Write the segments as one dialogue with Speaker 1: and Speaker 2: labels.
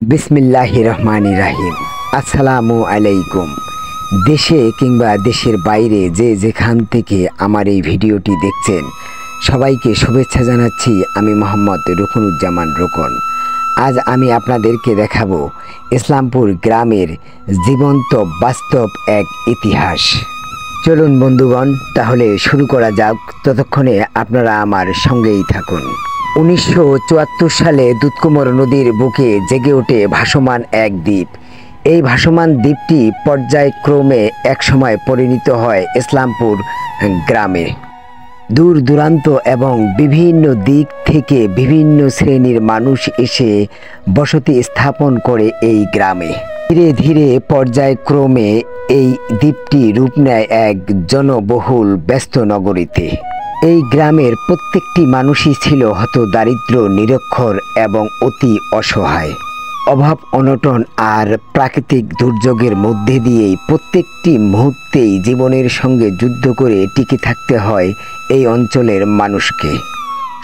Speaker 1: বিসমিল্লাহির রহমানির রহিম। আসসালামু আলাইকুম। দেশে কিংবা দেশের বাইরে যে যেখান থেকে আমার এই ভিডিওটি দেখছেন সবাইকে শুভেচ্ছা জানাচ্ছি। আমি মোহাম্মদ রুকনুজ্জামান রুকন। আজ আমি আপনাদেরকে দেখাবো ইসলামপুর গ্রামের জীবন্ত বাস্তব এক ইতিহাস। চলুন বন্ধুগণ, তাহলে শুরু করা যাক। ততক্ষণে আপনারা আমার সঙ্গেই থাকুন। 1974 সালে দুধকুমার নদীর বুকে জেগে ওঠে ভাসমান এক দ্বীপ। এই ভাসমান দ্বীপটি পর্যায়ক্রমে একসময় পরিণত হয় ইসলামপুর গ্রামে। দূর দূরান্ত এবং বিভিন্ন দিক থেকে বিভিন্ন শ্রেণীর মানুষ এসে বসতি স্থাপন করে এই গ্রামে। ধীরে ধীরে পর্যায়ক্রমে এই দ্বীপটি রূপ নেয় এক জনবহুল ব্যস্ত নগরীতে। এই গ্রামের প্রত্যেকটি মানুষই ছিল হতদারিদ্র, নিরক্ষর এবং অতি অসহায়। অভাব, অনটন আর প্রাকৃতিক দুর্যোগের মধ্যে দিয়েই প্রত্যেকটি মুহূর্তেই জীবনের সঙ্গে যুদ্ধ করে টিকে থাকতে হয় এই অঞ্চলের মানুষকে।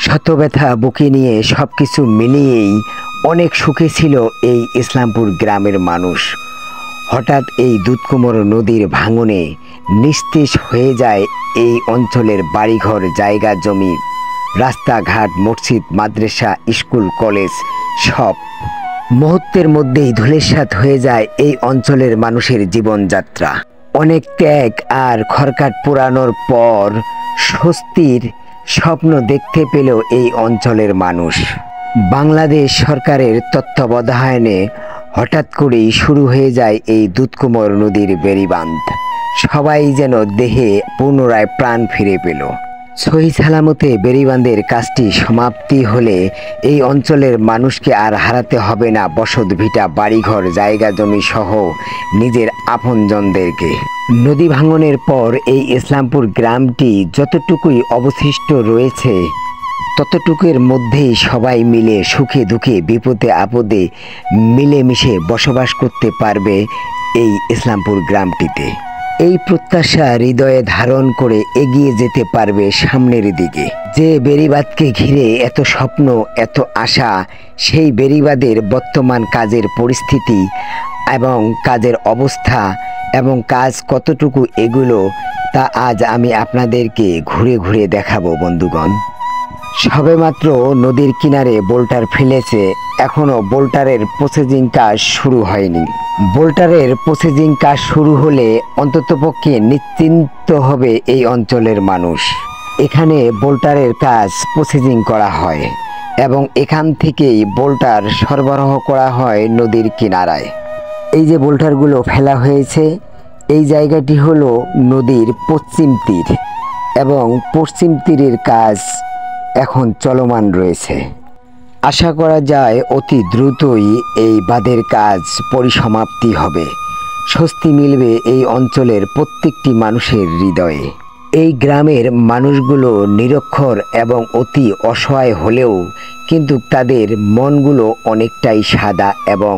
Speaker 1: শত ব্যথা বুকে নিয়ে সব কিছু মিলিয়েই অনেক সুখে ছিল এই ইসলামপুর গ্রামের মানুষ। হঠাৎ এই দুধকুমার নদীর ভাঙনে নিস্তেজ হয়ে যায় এই অঞ্চলের বাড়িঘর, জায়গা জমি, রাস্তাঘাট, মসজিদ, মাদ্রাসা, স্কুল, কলেজ সব মুহূর্তের মধ্যেই ধূলিসাৎ হয়ে যায় এই অঞ্চলের মানুষের জীবনযাত্রা। অনেক ত্যাগ আর খড়কাঠ পোড়ানোর পর স্বস্তির স্বপ্ন দেখতে পেল এই অঞ্চলের মানুষ। বাংলাদেশ সরকারের তত্ত্বাবধানে হঠাৎ করেই শুরু হয়ে যায় এই দুধকুমার নদীর বেড়িবাঁধ। সবাই যেন দেহে পুনরায় প্রাণ ফিরে পেল। সহি সালামতে বেড়িবাঁধের কাজটি সমাপ্তি হলে এই অঞ্চলের মানুষকে আর হারাতে হবে না বসত ভিটা, বাড়িঘর, জায়গা জমি সহ নিজের আপনজনদেরকে। নদী ভাঙনের পর এই ইসলামপুর গ্রামটি যতটুকুই অবশিষ্ট রয়েছে ততটুকুর মধ্যেই সবাই মিলে সুখে দুঃখে, বিপদে আপদে মিলেমিশে বসবাস করতে পারবে এই ইসলামপুর গ্রামটিতে। এই প্রত্যাশা হৃদয়ে ধারণ করে এগিয়ে যেতে পারবে সামনের দিকে। যে বেড়িবাঁধকে ঘিরে এত স্বপ্ন, এত আশা, সেই বেড়িবাঁধের বর্তমান কাজের পরিস্থিতি এবং কাজের অবস্থা এবং কাজ কতটুকু এগুলো তা আজ আমি আপনাদেরকে ঘুরে ঘুরে দেখাবো বন্ধুগণ। সবেমাত্র নদীর কিনারে বোল্টার ফেলেছে, এখনো বোল্টারের প্রসেসিং কাজ শুরু হয়নি। বোল্টারের প্রসেসিং কাজ শুরু হলে অন্ততপক্ষে নিশ্চিন্ত হবে এই অঞ্চলের মানুষ। এখানে বোল্টারের কাজ প্রসেসিং করা হয় এবং এখান থেকেই বোল্টার সরবরাহ করা হয় নদীর কিনারায়। এই যে বোল্টারগুলো ফেলা হয়েছে, এই জায়গাটি হলো নদীর পশ্চিম তীর এবং পশ্চিম তীরের কাজ এখন চলমান রয়েছে। আশা করা যায় অতি দ্রুতই এই বাঁধের কাজ পরিসমাপ্তি হবে। স্বস্তি মিলবে এই অঞ্চলের প্রত্যেকটি মানুষের হৃদয়ে। এই গ্রামের মানুষগুলো নিরক্ষর এবং অতি অসহায় হলেও কিন্তু তাদের মনগুলো অনেকটাই সাদা এবং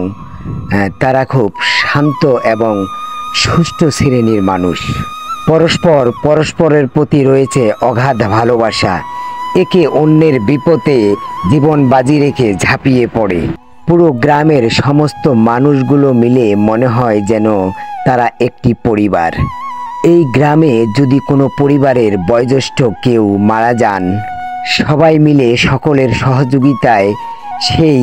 Speaker 1: তারা খুব শান্ত এবং সুস্থ শ্রেণীর মানুষ। পরস্পরের প্রতি রয়েছে অগাধ ভালোবাসা। একে অন্যের বিপদে জীবন বাজি রেখে ঝাঁপিয়ে পড়ে। পুরো গ্রামের সমস্ত মানুষগুলো মিলে মনে হয় যেন তারা একটি পরিবার। এই গ্রামে যদি কোনো পরিবারের বয়োজ্যেষ্ঠ কেউ মারা যান, সবাই মিলে সকলের সহযোগিতায় সেই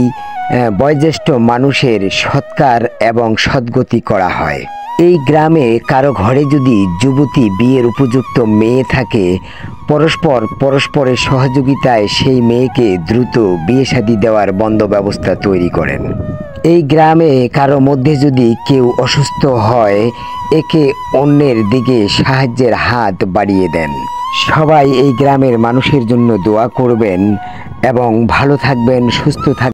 Speaker 1: বয়োজ্যেষ্ঠ মানুষের সৎকার এবং সদ্গতি করা হয়। এই গ্রামে কারো ঘরে যদি যুবতী, বিয়ের উপযুক্ত মেয়ে থাকে, পরস্পরের সহযোগিতায় সেই মেয়েকে দ্রুত বিয়ে শাদী দেওয়ার বন্দোবস্ত তৈরি করেন। এই গ্রামে কারো মধ্যে যদি কেউ অসুস্থ হয়, একে অন্যের দিকে সাহায্যের হাত বাড়িয়ে দেন। সবাই এই গ্রামের মানুষের জন্য দোয়া করবেন এবং ভালো থাকবেন, সুস্থ থাকবেন।